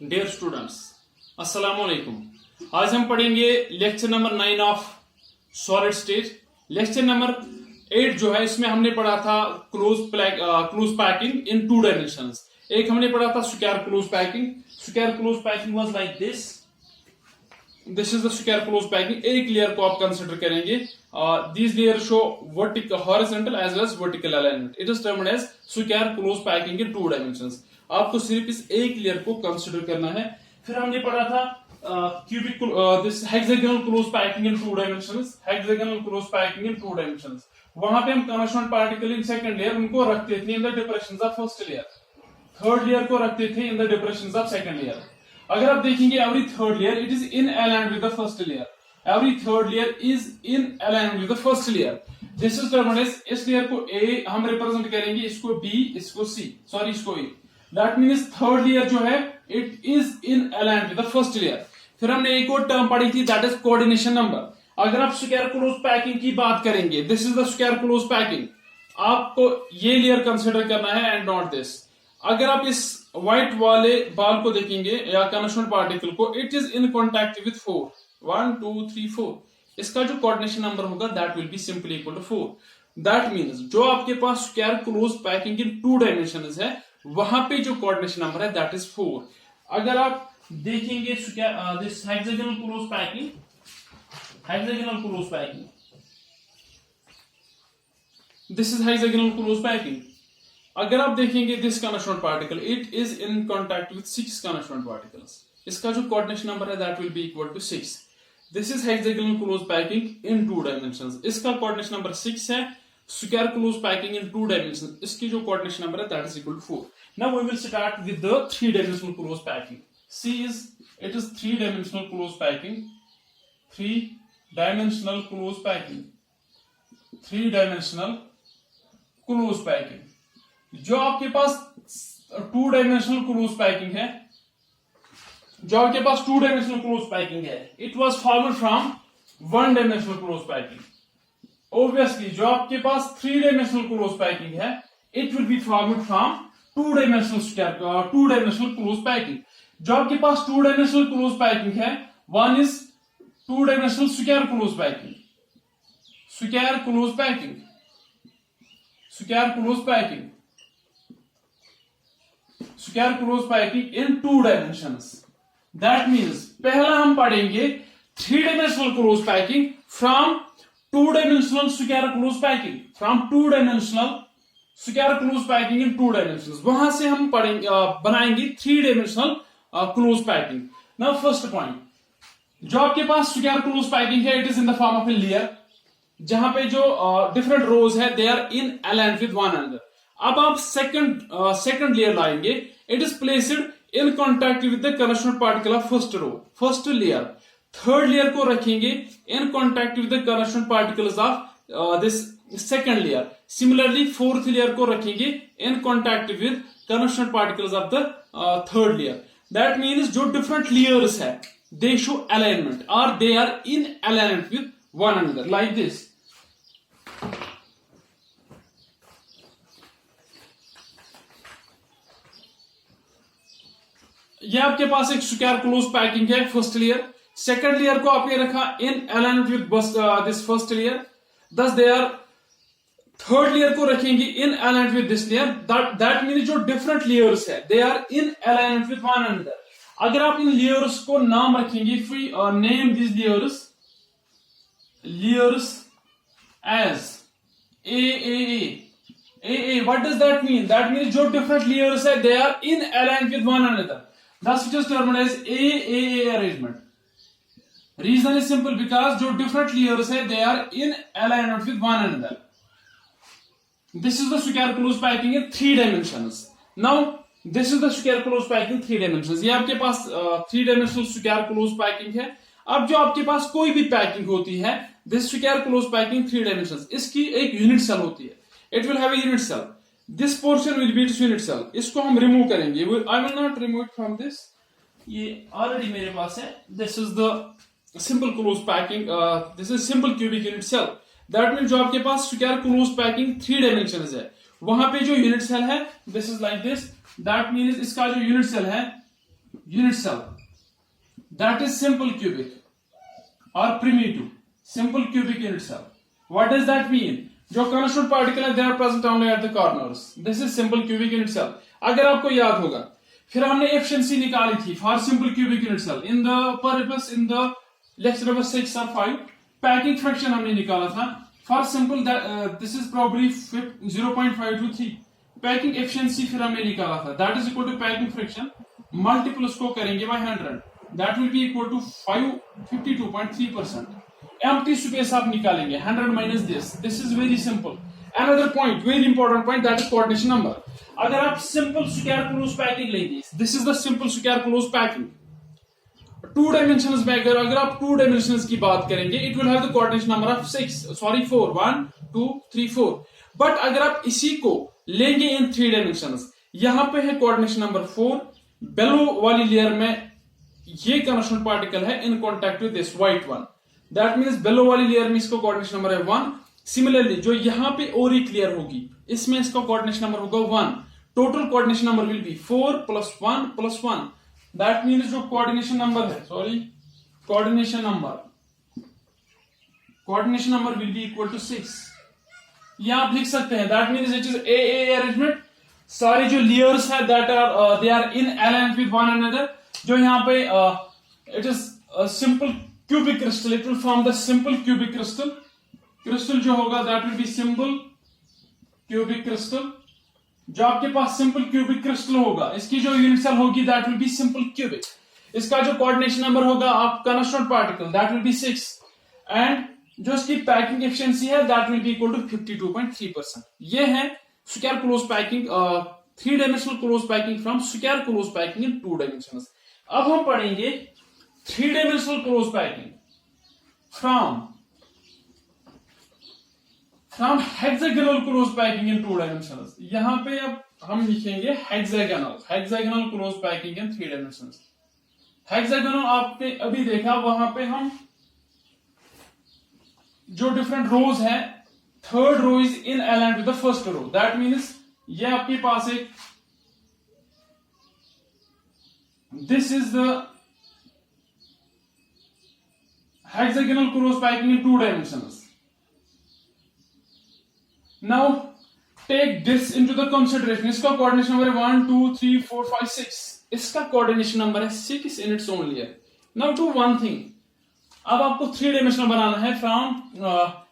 Dear students, अस्सलाम वालेकुम। आज हम पढ़ेंगे lecture number 9 of solid state. Lecture number 8 जो है इसमें हमने पढ़ा था क्लोज पैकिंग इन 2 डायमेंशंस। एक हमने पढ़ा था square close packing. Square close packing was like this is the square close packing. एक लेयर को आप कंसिडर करेंगे। These layer show vertical horizontal as well as vertical alignment. It is termed as square close packing in 2 dimensions. आपको सिर्फ इस एक layer को consider करना है। फिर हमने पढ़ा था cubic this hexagonal close packing in 2 dimensions. Hexagonal close packing in 2 dimensions. वहां पे हम constant particle in second layer उनको रखते थे in the depressions of first layer. Third layer को रखते थे in the depressions of second layer. अगर आप देखेंगे every third layer it is in aligned with the first layer. Every third layer is in aligned with the first layer. This is termed as इस layer को ए हम represent करेंगे, इसको B, इसको सी, sorry इसको ए। दैट मीन्स थर्ड लेयर जो है it is in aligned with the first layer. फिर हमने एक और टर्म पढ़ी थी दैट इज कोऑर्डिनेशन नंबर। अगर आप स्क्वायर क्लोज पैकिंग की बात करेंगे, this is the square close packing, आपको ये लेयर कंसिडर करना है एंड नॉट दिस। अगर आप इस व्हाइट वाले बाल को देखेंगे या कॉन्स्टेंट पार्टिकल को, it is in contact with 4 1 2 3 4। इसका जो कोऑर्डिनेशन नंबर होगा that will be simply equal to 4। That means जो आपके पास square close packing in 2 dimensions है वहां पे जो कोऑर्डिनेशन नंबर है दैट इज 4। अगर आप देखेंगे this hexagonal close packing, hexagonal close packing, this is hexagonal close packing. अगर आप देखेंगे this constant particle it is in contact with 6 constant particles. इसका जो कोऑर्डिनेशन नंबर है that will be equal to 6। This is hexagonal close packing in 2 dimensions. इसका coordination number 6 है। Square close packing in 2 dimensions, इसकी जो coordination number है that is equal to 4। Now we will start with the 3 dimensional close packing. See is it is 3 dimensional close packing, 3 dimensional close packing, 3 dimensional close packing. जो आपके पास 2 dimensional close packing है, जो आपके पास 2 dimensional close packing है, it was formed from 1 dimensional close packing. Obviously जो आपके पास 3 dimensional close packing है, it will be formed from 2 dimensional close packing. जो आपके पास 2 डायमेंशनल क्लोज पैकिंग है, one is 2 dimensional square close packing, square close packing, square close packing, square close packing in 2 dimensions. That means पहला हम पढ़ेंगे 3 dimensional close packing from 2 dimensional square close packing, from 2 dimensional square close packing in 2 dimensions. वहां से हम पढ़ेंगे बनाएंगे 3 dimensional close packing. Now first point, जो आपके पास स्क्वायर क्लोज पैकिंग है it is in the form of a layer, जहां पे जो डिफरेंट रोज है they are in aligned with one another. अब आप सेकंड लेयर लाएंगे, it is placed in contact with the constant particle of first row, first layer. Third layer को रखेंगे in contact with the constant particles of this second layer. Similarly fourth layer को रखेंगे in contact with constant particles of the third layer. That means जो different layers है they show alignment और they are in alignment with one another like this. ये आपके पास एक square close packing है फर्स्ट लेयर। सेकंड लेयर को आपने रखा in alignment with this first layer. Thus they are third layer को रखेंगे in alignment with this layer. That means जो डिफरेंट लेयर्स है they are in alignment with one another. अगर आप इन लेयर्स को नाम रखेंगे, free name this layers as A. What does that mean? That means जो डिफरेंट लेयर्स है they are in alignment with one another. Thus it is termed as AAA arrangement. Reason is simple because जो different layers है they are in alignment with one another. This is the square close packing in 3 dimensions. Now this is the square close packing 3 dimensions. ये आपके पास 3 dimensional square close packing है। अब जो आपके पास कोई भी पैकिंग होती है, this square close packing 3 dimensions, इसकी एक यूनिट सेल होती है। It will have a unit cell. This portion will be its unit cell. इसको हम रिमूव करेंगे। I will not remove it from this. ये ऑलरेडी मेरे पास है। This is the simple close packing. This is simple cubic unit cell. That means जो आपके पास square close packing 3 dimensions है, वहां पे जो यूनिट सेल है this is like this. That means इसका जो यूनिट सेल है unit cell, that is simple cubic or primitive simple cubic unit cell. What does that mean? जो constituent particle है they are present only at the corners. This is simple cubic unit cell. अगर आपको याद होगा फिर हमने efficiency निकाली थी for simple cubic unit cell in the purpose in the lecture number 6 or 5 packing fraction हमने निकाला था for simple that this is probably 0.5 to 3 packing efficiency फिर हमने निकाला था that is equal to packing fraction multiple उसको करेंगे by 100 that will be equal to 52.3%. Empty space आप निकालेंगे 100 minus this is very simple. Another point, very important point, that is coordination number. अगर आप simple square close packing लेंगे, this is the simple square close packing. 2 dimensions में अगर आप 2 dimensions की बात करेंगे, it will have the coordination number of 4 1 2 3 4. But अगर आप इसी को लेंगे in 3 dimensions, यहाँ पे है coordination number 4, below वाली लेयर में ये constituent particle है in contact with this white one. That means below वाली लेयर में इसका coordination number है 1. Similarly जो यहाँ पे ओरी क्लियर होगी इसमें इसका coordination number होगा 1. Total coordination number will be 4 plus 1 plus 1. That means जो coordination number है coordination number will be equal to 6. ये आप लिख सकते हैं. That means it is AA arrangement. सारी जो layers है that are they are in alignment with one another. जो यहाँ पे it is a simple cubic crystal, it will form the simple cubic crystal. Crystal जो होगा that will be simple cubic crystal. जो आपके पास simple cubic crystal होगा इसकी जो unit cell होगी that will be simple cubic. इसका जो coordination number होगा आप constituent particle that will be 6 and जो इसकी packing efficiency है that will be equal to 52.3%. ये है square close packing 3-dimensional close packing from square close packing in 2 dimensions. अब हम पढ़ेंगे 3-dimensional close packing from hexagonal close packing in 2 dimensions. यहां पे अब हम लिखेंगे hexagonal close packing in 3 dimensions. Hexagonal आपने अभी देखा वहां पे हम जो different rows है third row is in alignment with the first row. That means ये आपके पास एक this is the hexagonal close packing in 2 dimensions. Now take this into the consideration. इसका coordination number है 1 2 3 4 5 6. इसका coordination number है 6 in its own layer. Now do one thing. अब आपको 3 dimensional बनाना है from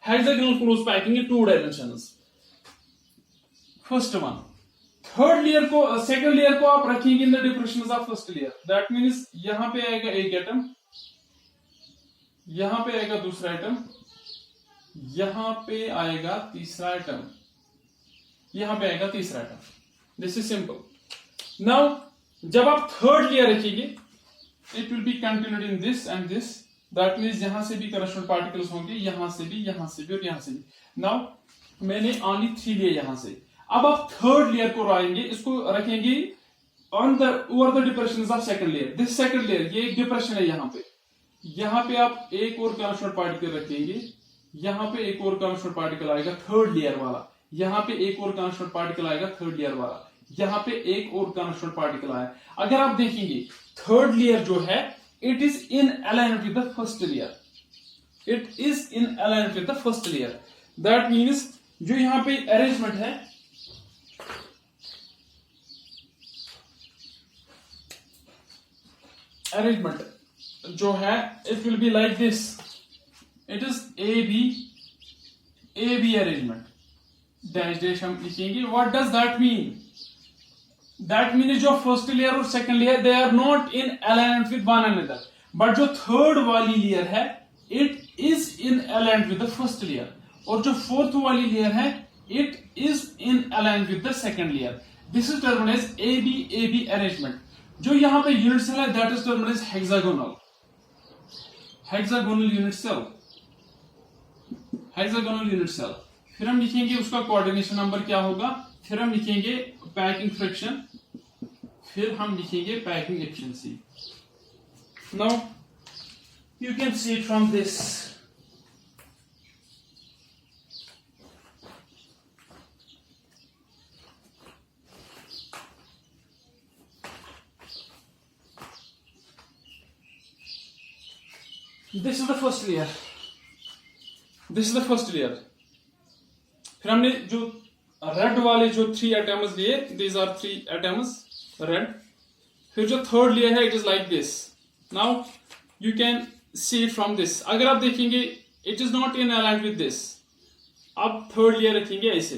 hexagonal close packing in 2 dimensions. First one. Third layer को second layer को आप रखेंगे in the depressions of first layer. That means यहां पे आएगा एक एटम, यहां पे आएगा दूसरा एटम, यहां पे आएगा तीसरा एटम, यहां पे आएगा तीसरा atom. This is simple. Now जब आप थर्ड लेयर रखेंगे it will be continued in this and this. That means यहां से भी करस्पोंडिंग पार्टिकल्स होंगे, यहां से भी और यहां से भी. नाउ मैंने ओनली 3 लिए यहां से. अब आप थर्ड लेयर को लाएंगे, इसको रखेंगे on the over the depressions of second layer. This second layer ये एक डिप्रेशन है यहां पे आप एक और कंस्टिट्यूएंट पार्टिकल रखेंगे, यहां पे एक और कंस्टिट्यूएंट पार्टिकल आएगा थर्ड लेयर वाला, यहां पे एक और कंस्टिट्यूएंट पार्टिकल आएगा थर्ड लेयर वाला, यहां पे एक और कंस्टिट्यूएंट पार्टिकल आया. अगर आप देखेंगे थर्ड लेयर जो है it is in alignment with the first layer. It is in alignment with the first layer. That means जो यहां पे अरेंजमेंट है जो है it will be like this. It is A B arrangement. Dash हम लिखेंगे. What does that mean? That mean जो first layer और second layer they are not in alignment with one another, but जो third वाली layer है it is in alignment with the first layer, और जो fourth वाली लेयर है it is in alignment with the second layer. This is termed as A B arrangement. जो यहां पे यूनिट सेल है that is termed as hexagonal unit cell. Hexagonal unit cell. फिर हम लिखेंगे उसका कोऑर्डिनेशन नंबर क्या होगा, फिर हम लिखेंगे पैकिंग फ्रैक्शन, फिर हम लिखेंगे packing efficiency. Now you can see it from this. This is the first layer, this is the first layer. फिर हमने जो रेड वाले जो 3 एटम्स लिए, दीज आर 3 एटम्स रेड। फिर जो थर्ड लेयर है it is like this. Now you can see from this, अगर आप देखेंगे it is not in aligned with this. आप थर्ड लेयर रखेंगे ऐसे,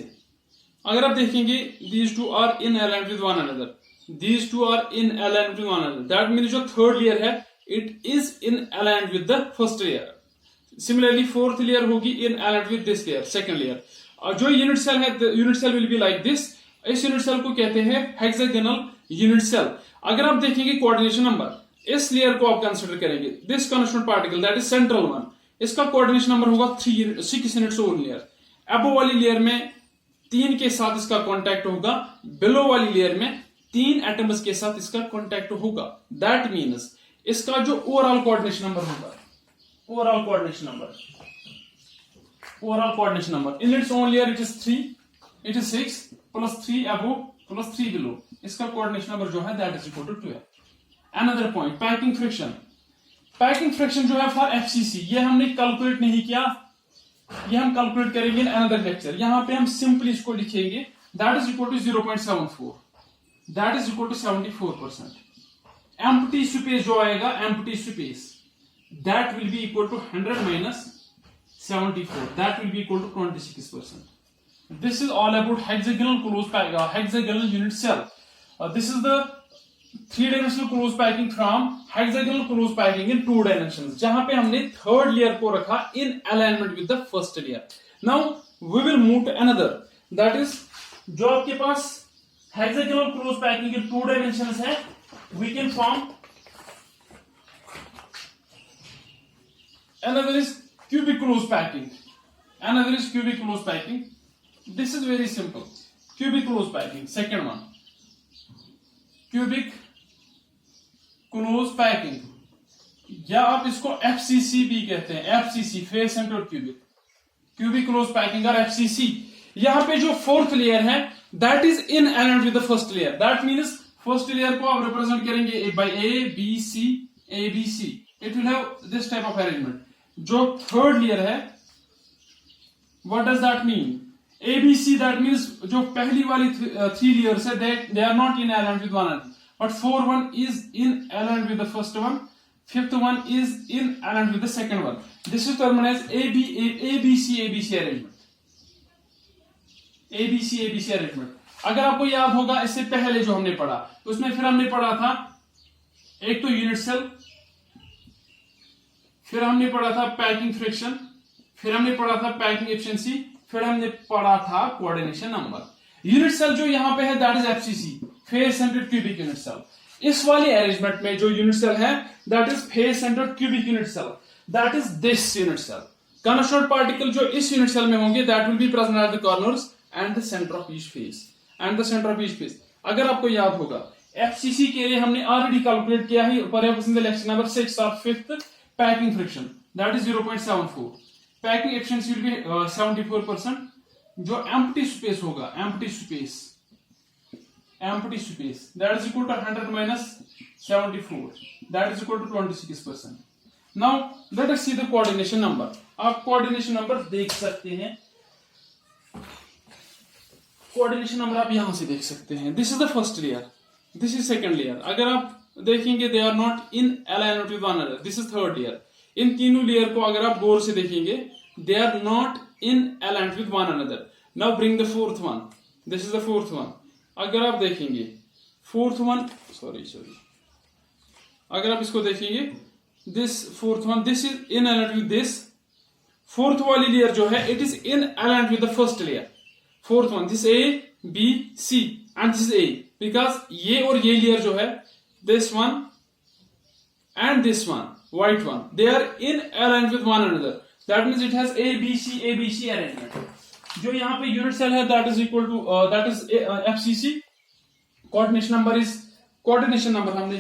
अगर आप देखेंगे these two are in aligned with one another, these two are in aligned with one another, that mean जो थर्ड लेयर है it is in aligned with the first layer. Similarly fourth layer होगी इन aligned with this layer, second layer. और जो unit cell है, unit cell will be like this. इस unit cell को कहते हैं हेक्सागोनल यूनिट सेल। अगर आप देखेंगे कोऑर्डिनेशन नंबर, इस लेयर को आप कंसीडर करेंगे, this constant particle that is central one, इसका कोऑर्डिनेशन नंबर होगा 6 यूनिट्स ओवर लेयर। अबो वाली लेयर में 3 के साथ इसका कॉन्टैक्ट होगा, बिलो वाली लेयर में 3 एटम्स के साथ इसका कॉन्टैक्ट होगा। दैट मीन्स इसका जो ओवरऑल कोऑर्डिनेशन नंबर होगा, overall coordination number in its own layer it is 3, it is 6 plus 3 above plus 3 below, इसका कोऑर्डिनेशन नंबर जो है that is equal to 12। Another point, packing fraction. Packing fraction जो है for FCC, ये हमने calculate नहीं किया, ये हम कैलकुलेट करेंगे इन अनदर लेक्चर। यहां पे हम सिंपली इसको लिखेंगे that is equal to 0.74, that is equal to 74%। Empty space जो आएगा, empty space that will be equal to 100 minus 74, that will be equal to 26%। This is all about hexagonal hexagonal unit cell. This is the 3-dimensional close packing from hexagonal close packing in 2 dimensions, जहां पे हमने third layer को रखा in alignment with the first layer. Now we will move to another, that is जो आपके पास hexagonal close packing in 2 dimensions है, we can form another is cubic close packing, another is cubic close packing. This is very simple, cubic close packing, second one cubic close packing, या आप इसको FCC भी कहते हैं, FCC face center cubic, cubic close packing और FCC। यहां पे जो फोर्थ लेयर है that is in aligned with the first layer, that means first layer को आप रिप्रेजेंट करेंगे by A B C, it will have this type of arrangement. जो third layer है, what does that mean? ABC, that means जो पहली वाली 3 layers है they are not in aligned with one another, but 4th one is in aligned with the first one, 5th one is in aligned with the second one. This is termed as ABC arrangement. ABC arrangement. अगर आपको याद होगा इससे पहले जो हमने पढ़ा, उसमें फिर हमने पढ़ा था एक तो यूनिट सेल, फिर हमने पढ़ा था पैकिंग फ्रिक्शन, फिर हमने पढ़ा था पैकिंग एफिशिएंसी, फिर हमने पढ़ा था कोऑर्डिनेशन नंबर। यूनिट सेल जो यहां पे है that is FCC, face centred cubic unit cell. इस वाली अरेंजमेंट में जो यूनिट सेल है that is face centred cubic unit cell, that is this unit cell. Constant particle जो इस यूनिट सेल में होंगे that will be present at the corners and the center of each face, अगर आपको याद होगा FCC के लिए हमने ऑलरेडी कैलकुलेट किया है पर lecture number 6 of 5th, packing fraction that is 0.74, packing efficiency will be 74%। जो एम्प्टी स्पेस होगा, empty space that is equal to 100 minus 74, that is equal to 26%। Now let us see the coordination number. आप coordination number देख सकते हैं, coordination number आप यहां से देख सकते हैं। This is the first layer, this is second layer. अगर आप देखेंगे they are not in alignment with one another, this is third layer. इन तीनों लेयर को अगर आप गौर से देखेंगे they are not in alignment with one another. Now bring the fourth one, this is the fourth one. अगर आप देखेंगे फोर्थ वन, सॉरी अगर आप इसको देखेंगे this fourth one, this is in alignment with this. Fourth वाली layer जो है it is in alignment with the first layer. Fourth one, this A B C and this A, because ये और ये लेयर जो है this one and this one white one they are in alignment with one another, that means it has ABC arrangement. जो यहाँ पे unit cell है that is equal to that is FCC। Coordination number हमने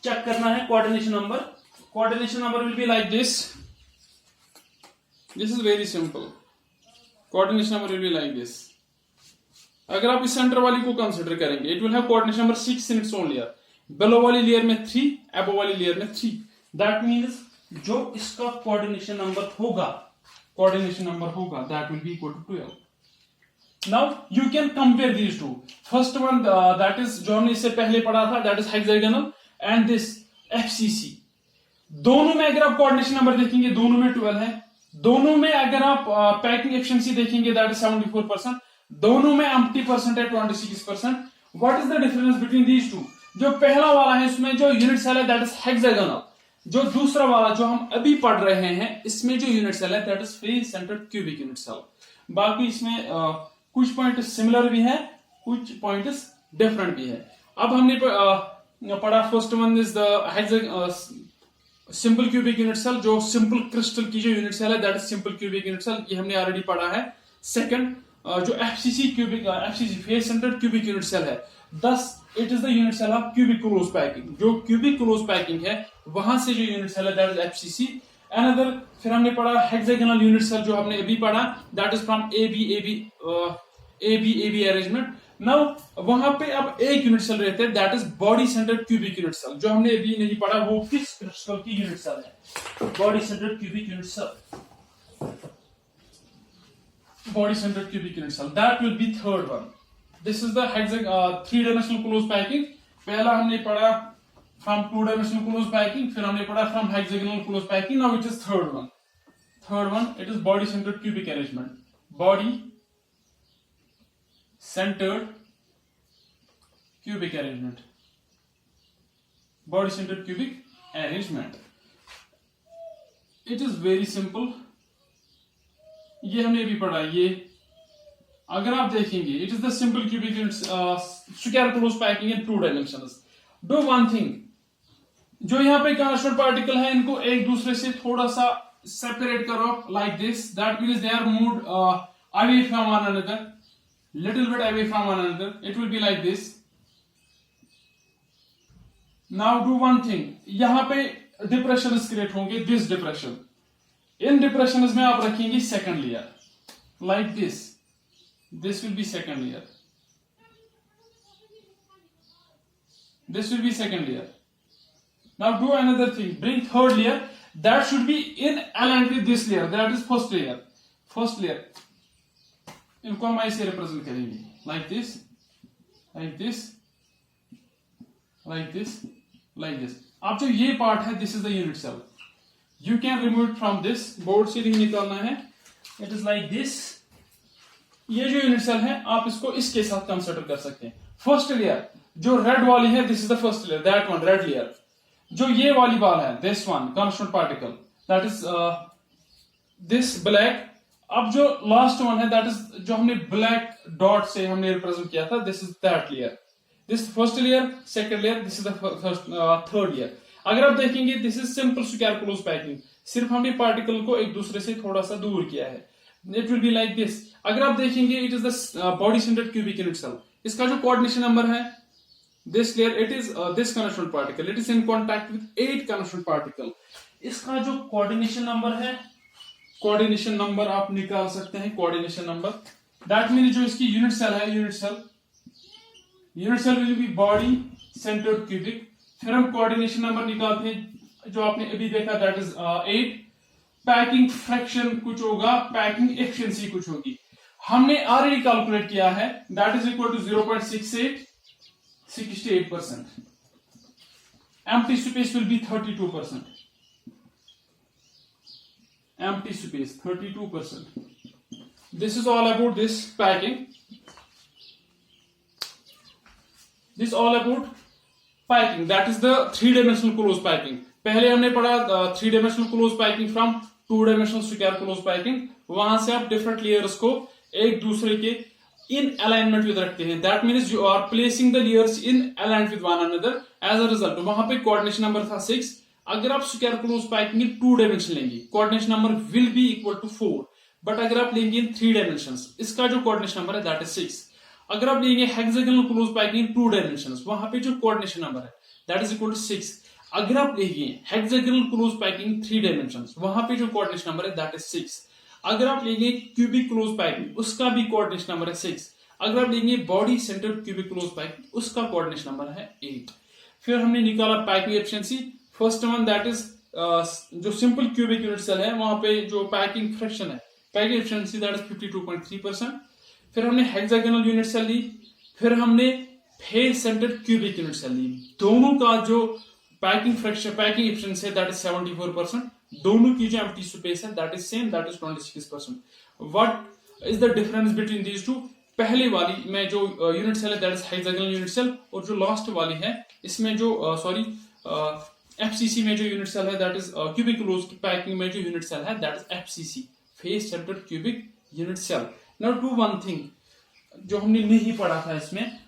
check करना है। Coordination number will be like this is very simple. Coordination number will be like this. अगर आप इस सेंटर वाली को कंसीडर करेंगे it will have coordination number 6 in its own layer. Below वाली लेयर में 3, अबव वाली लेयर में 3, दैट मींस जो इसका कोऑर्डिनेशन नंबर होगा that will be equal to 12. Now you can compare these two. First one that is जो हमने इससे पहले पढ़ा था that is hexagonal and this FCC. दोनों में अगर आप कोऑर्डिनेशन नंबर देखेंगे दोनों में 12 है. दोनों में अगर आप पैकिंग एफिशिएंसी देखेंगे दैट इज 74%. दोनों में एम्प्टी परसेंट है 26%. What is the difference between these to? जो पहला वाला है इसमें जो यूनिट सेल है दैट इज हेक्सागोनल. जो दूसरा वाला जो हम अभी पढ़ रहे हैं इसमें जो यूनिट सेल है that is face centred cubic unit cell. बाकी इसमें कुछ पॉइंट सिमिलर भी है, कुछ पॉइंट डिफरेंट भी है. अब हमने पढ़ा first one is the simple cubic unit cell. जो सिंपल क्रिस्टल की जो यूनिट सेल है that is simple cubic unit cell, ये हमने ऑलरेडी पढ़ा है. सेकंड जो FCC face centred cubic unit cell है, thus it is the unit cell of cubic close packing. जो क्यूबिक क्लोज पैकिंग है वहां से जो यूनिट सेल है दैट इज एफसीसी. अनदर फिर हमने पढ़ा हेक्सागोनल यूनिट सेल जो हमने अभी पढ़ा that is from AB arrangement. Now वहां पे अब एक यूनिट सेल रहते हैं that is body centred cubic unit cell. जो हमने अभी नहीं पढ़ा वो किस क्रिस्टल की यूनिट सेल है? Body centred cubic unit cell. Body centered cubic unit cell that will be third one. This is the three dimensional closed packing. पहला हमने पढ़ा from two dimensional closed packing, फिर हमने पढ़ा from hexagonal closed packing. Now it is third one. Third one it is body centered cubic arrangement. Body centered cubic arrangement. Body centered cubic arrangement. It is very simple. ये हमने भी पढ़ा. ये अगर आप देखेंगे it is the simple cubic unit square close packing in 2 dimensions. Do one thing, जो यहाँ पे कॉन्स्टेंट पार्टिकल है इनको एक दूसरे से थोड़ा सा सेपरेट करो like this. That means they are moved away from one another, little bit away from one another. It will be like this. Now do one thing, यहाँ पे डिप्रेशन क्रिएट होंगे. दिस डिप्रेशन, इन डिप्रेशन में आप रखेंगे second layer like this. This will be second layer. This will be second layer. Now do another thing, bring third layer that should be in aligned with this layer that is first layer. First layer इनको हम ऐसे represent करेंगे like this, like this, like this, like this. अब जो ये part है this is the unit cell. You can remove it from this. Board से नहीं निकालना है. It is like this. ये जो यूनिट सेल है आप इसको इसके साथ कंसिडर कर सकते हैं. फर्स्ट लेयर जो रेड वाली है this is the first layer, that one red layer. जो ये वाली बाल है this one constant particle that is this black. अब जो लास्ट वन है दैट इज जो हमने ब्लैक डॉट से हमने रिप्रेजेंट किया था this is that layer. This first layer, second layer, this is the third layer. अगर आप देखेंगे this is simple square close packing. सिर्फ हमने पार्टिकल को एक दूसरे से थोड़ा सा दूर किया है. It will be like this. अगर आप देखेंगे it is the body centred cubic unit cell. इसका जो कोऑर्डिनेशन नंबर है this layer it is this constant particle. It is in contact with 8 constant particle. इसका जो कोऑर्डिनेशन नंबर है, coordination number आप निकाल सकते हैं. कोऑर्डिनेशन नंबर दैट मीन जो इसकी यूनिट सेल है, unit cell will be body centred cubic. फिर हम कोऑर्डिनेशन नंबर निकालते हैं जो आपने अभी देखा दैट इज 8. पैकिंग फ्रैक्शन कुछ होगा, पैकिंग एफिशिएंसी कुछ होगी. हमने ऑलरेडी कैलकुलेट किया है that is equal to 0.68, 68%. Empty space will be 32%. Empty space 32%. This is all about this packing. This all about packing that is the 3 dimensional close packing. पहले हमने पढ़ा 3 dimensional close packing from 2 dimensional square close packing. वहां से आप different layers को एक दूसरे के इन अलाइनमेंट विद रखते हैं. That means you are placing the layers in aligned with one another. As a result वहां पे कोऑर्डिनेशन नंबर था 6. अगर आप square close packing in 2 dimension लेंगे coordination number will be equal to 4. But अगर आप लेंगे इन 3 डायमेंशंस इसका जो कोऑर्डिनेशन नंबर है दैट इज 6. अगर आप लेंगे hexagonal close packing in 2 dimensions वहां पे जो कोऑर्डिनेशन नंबर है दैट इज इक्वल टू 6. अगर आप लेंगे हेक्सागोनल क्लोज पैकिंग 3 डायमेंशंस वहां पे जो कोऑर्डिनेशन नंबर है दैट इज 6. अगर आप लेंगे क्यूबिक क्लोज पैकिंग उसका भी कोऑर्डिनेशन नंबर है 6. अगर आप लेंगे body centred cubic close packing उसका कोऑर्डिनेशन नंबर है 8. फिर हमने निकाला packing efficiency. First one that is जो सिंपल क्यूबिक यूनिट सेल है वहां पे जो पैकिंग फ्रैक्शन है, पैकिंग एफिशिएंसी दैट इज 52.3%। फिर हमने हेक्सागोनल यूनिट सेल ली, फिर हमने face centred cubic unit cell ली। दोनों का जो पैकिंग फ्रैक्शन, पैकिंग एफिशिएंसी है दैट इज 74%। दोनों की जो एम्प्टी स्पेस है that is same, that is 26%। What is the difference between these two? पहले वाली में जो यूनिट सेल है that is hexagonal unit cell, और जो लास्ट वाली है इसमें जो एफसीसी में जो यूनिट सेल है that is cubic close packing में जो यूनिट सेल है that is FCC, face centred cubic unit cell. Now do one thing जो हमने नहीं पढ़ा था इसमें,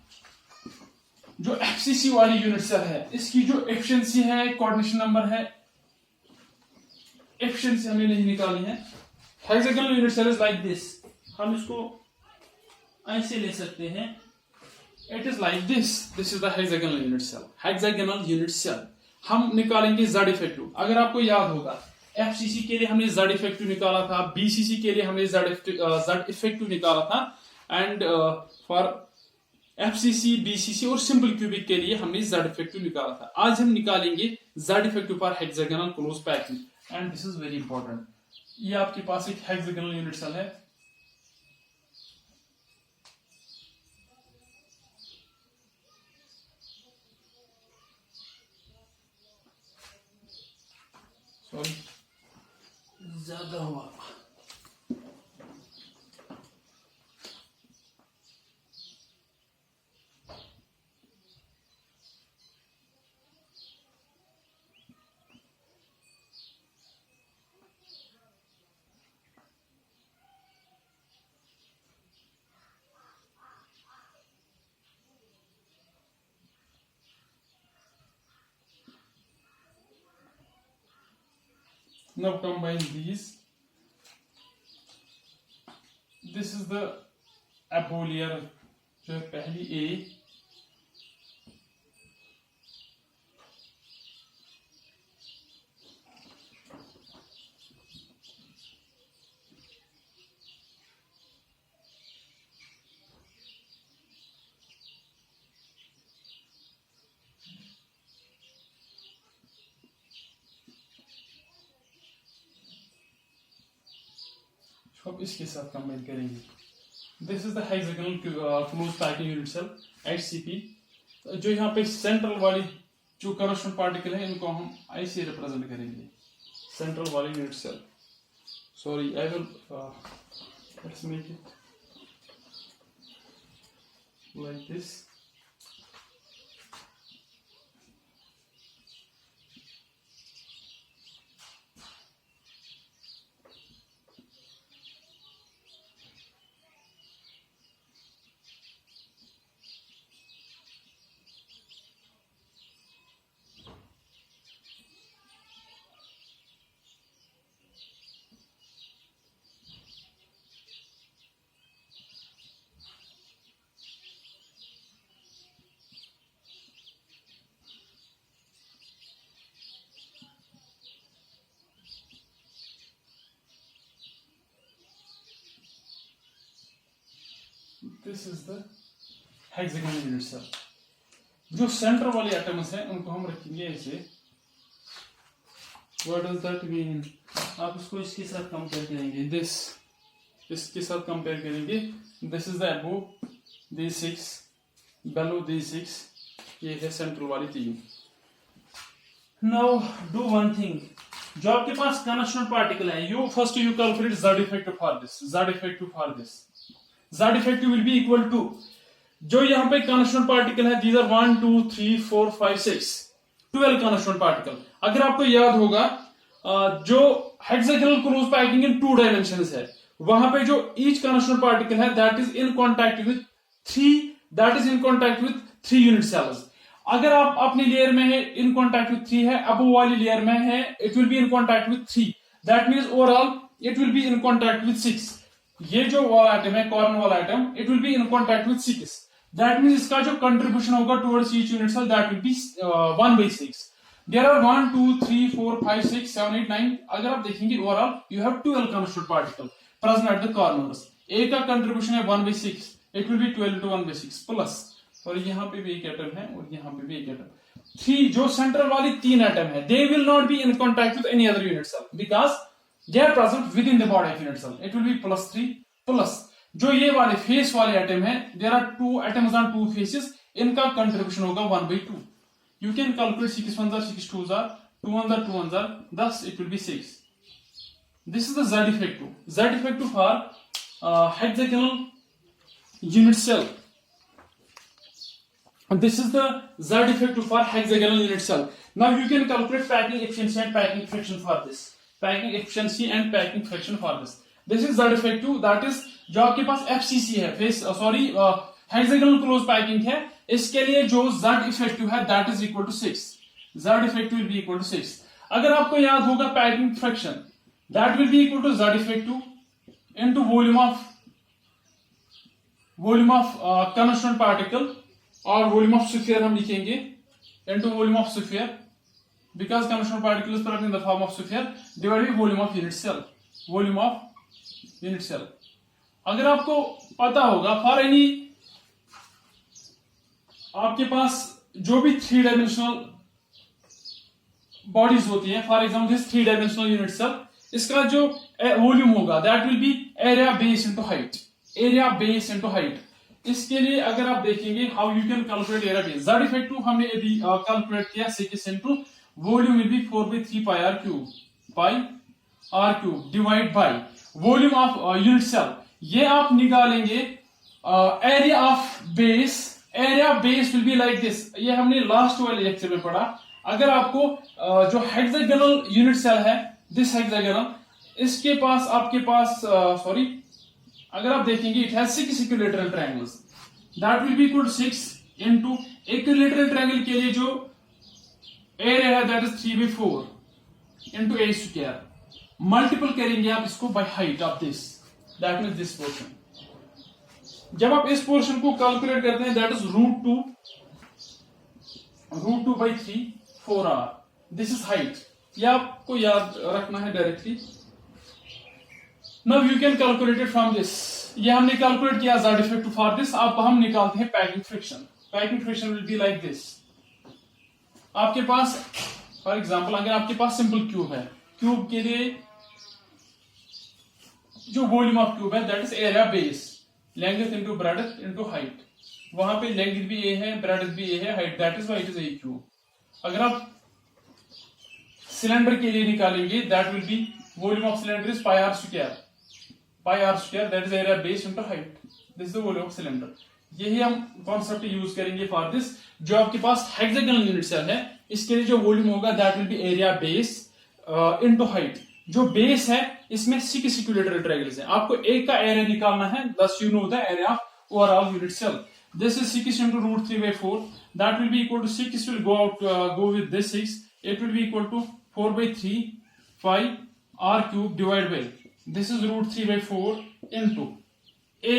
जो एफसीसी वाली यूनिट सेल है इसकी जो एफिशिएंसी है, कोऑर्डिनेशन नंबर है, एफिशिएंसी हमने नहीं निकाली है। Hexagonal unit cell is like this, हम इसको ऐसे ले सकते हैं, it is like this, this is the hexagonal unit cell. Hexagonal unit cell हम निकालेंगे जेड इफेक्टिव। अगर आपको याद होगा एफसीसी के लिए हमने जेड इफेक्टिव निकाला था, बीसीसी के लिए हमने जेड इफेक्टिव निकाला था, एंड फॉर एफसीसी, बीसीसी और सिंपल क्यूबिक के लिए हमने जेड इफेक्टिव निकाला था। आज हम निकालेंगे Z effective for hexagonal close packing, and this is very important. ये आपके पास एक हेक्सागोनल यूनिट सेल है, सॉरी ज्यादा हुआ। Now combine these. This is the above layer, जो पहली A, अब इसके साथ कंबाइन करेंगे। This is the hexagonal close packing unit cell HCP. जो यहाँ पे सेंट्रल वाली जो करस्पोंडिंग पार्टिकल है इनको हम ऐसे रिप्रेजेंट करेंगे, सेंट्रल वाली unit cell. Sorry, I will let's make it like this. This is the hexagonal unit cell. जो सेंटर वाले एटम्स हैं उनको हम रखेंगे ऐसे। What does that mean? आप इसको इसके साथ कंपेयर करेंगे, दिस इसके साथ कंपेयर करेंगे। This is the above D6, below D6, ये है सेंट्रल वाली तीन। नाउ डू वन थिंग, जो आपके पास कॉन्स्टेंट पार्टिकल है, you first you calculate Z effective for this, Z effective for this. Z effective will be equal to, जो यहाँ पे कॉन्स्टेंट पार्टिकल है, दीज आर 1 2 3 4 5 6 12 कॉन्स्टेंट पार्टिकल। अगर आपको याद होगा जो hexagonal close packing in 2 dimensions है, वहां पे जो ईच कॉन्स्टेंट पार्टिकल है that is in contact with 3 unit sales. अगर आप अपनी लेयर में है इन कांटेक्ट विद 3 है, अब वाली लेयर में है it will be in contact with 3, that means overall it will be in contact with 6। ये जो वाला आइटम है, कॉर्नर वाला item, it will be in contact with 6, that means इसका जो कंट्रीब्यूशन होगा towards each unit cell that will be 1/6। There are 1 2 3 4 5 6 7 8 9। अगर आप देखेंगे overall you have 12 constant particle present at the corners. A का contribution है 1/6, it will be 12 into 1/6 plus, और यहाँ पे भी एक एटम है और यहाँ पे भी एक एटम। थ्री जो सेंट्रल वाली तीन एटम है, they will not be in contact with any other unit cell because they are present with in the body of unit cell. It will be +3 plus जो ये वाले फेस वाले atom है, there are two atoms on two faces, इनका contribution होगा 1/2. You can calculate 6 1 6 2 2 1 2 1 thus it will be 6. This is the Z effective. Z effective for hexagonal unit cell. And this is the Z effective for hexagonal unit cell. Now you can calculate packing efficiency and packing friction for this. Packing efficiency and packing friction for this. This is Z effective. That is जो आपके पास FCC है, face hexagonal close packing है. इसके लिए जो Z effective है that is equal to 6. Z effective will be equal to 6. अगर आपको याद होगा packing friction that will be equal to Z effective into volume of constant particle और volume of sphere हम लिखेंगे into volume of sphere because constant particle is present in the form of sphere divided by volume of unit cell. Volume of unit cell. अगर आपको पता होगा for any आपके पास जो भी 3 dimensional bodies होती हैं, for example this 3 dimensional unit cell, इसका जो वॉल्यूम होगा that will be area base into height. Area base into height. इसके लिए अगर आप देखेंगे how you can calculate area base, Z effective हमने अभी कैलकुलेट किया 6 into volume will be 4/3 pi r cube divide by volume of unit cell. ये आप निकालेंगे area of base. Area base will be like this. ये हमने last वाले lecture में पढ़ा. अगर आपको जो हेक्सागोनल यूनिट सेल है दिस हेक्सागोनल, इसके पास आपके पास अगर आप देखेंगे it has 6 equilateral triangles that will be equal to 6 into equilateral triangle के लिए जो एरिया है that is 3/4 into a square. Multiple करेंगे आप इसको by height of this that means this portion. जब आप इस पोर्शन को कैलकुलेट करते हैं that is √2/3 4r. This is height. ये आपको याद रखना है directly. Now you can calculate it from this. ये हमने कैलकुलेट किया Z इफेक्टिव फॉर दिस. अब हम निकालते हैं packing fraction. Packing friction will be like this. आपके पास फॉर एग्जांपल अगर आपके पास सिंपल क्यूब है, क्यूब के लिए जो वॉल्यूम ऑफ क्यूब है that is area base, length into breadth into height. वहां पे लेंथ भी a है, ब्रेड्थ भी a है, height that is why it is a cube. अगर आप सिलेंडर के लिए निकालेंगे that will B volume of cylinder is pi r square that is area base into height. This is the volume of cylinder. यही हम concept use करेंगे for this. जो आपके पास हेक्सागोनल यूनिट सेल है इसके लिए जो वॉल्यूम होगा that will be area base into height. जो बेस है इसमें 6 इक्विलैटरल ट्रायंगल्स हैं. आपको एक का एरिया निकालना है, thus you know the area of overall unit cell. This is 6 into √3/4. That will be equal to 6 will go with this 6. It will be equal to 4/3 pi r cube divided by this is √3/4 into a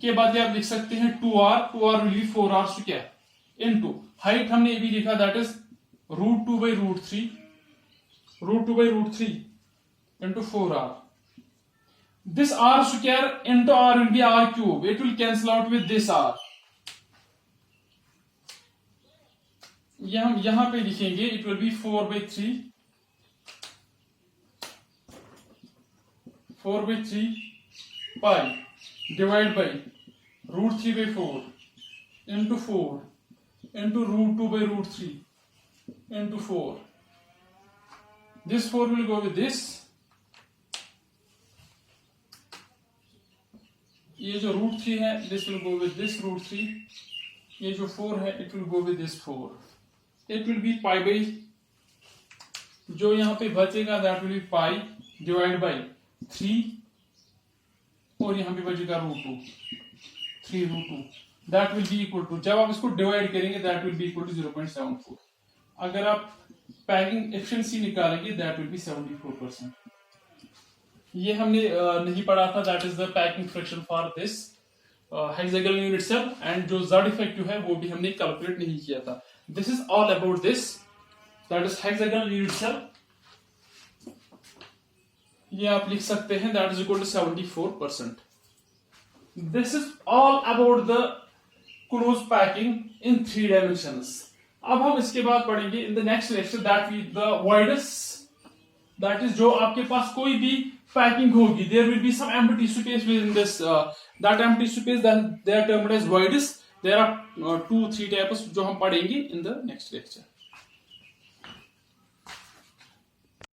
के बाद आप लिख सकते हैं 2r will be 4r square into height हमने भी लिखा that is √2/√3 into 4r. This r square into r will be r cube. It will cancel out with this r. ये हम यहां पे लिखेंगे it will be 4/3 pi divided by √3/4 into 4 into √2/√3 into 4. This 4 will go with this. ये जो √3 है this will go with this √3. ये जो 4 है it will go with this 4. It will be pi by जो यहाँ पे बचेगा that will be pi divided by 3 और यहाँ पे बचेगा √2 3√2. That will be equal to जब आप इसको डिवाइड करेंगे that will be equal to 0.74. अगर आप पैकिंग एफिशिएंसी निकालेंगे that will be 74%. ये हमने नहीं पढ़ा था. That is the packing friction for this hexagonal unit cell. And जो Z इफेक्टिव है वो भी हमने कैलकुलेट नहीं किया था. This is all about this that is hexagonal unit cell. ये आप लिख सकते हैं that is equal to 74%. This is all about the close packing in 3 dimensions. अब हम इसके बाद पढ़ेंगे in the next lecture that the voidus, that is जो आपके पास कोई भी पैकिंग होगी, there will be some empty space with in this, that empty space they are termed as voidus. There are 2-3 types जो हम पढ़ेंगे इन द नेक्स्ट लेक्चर.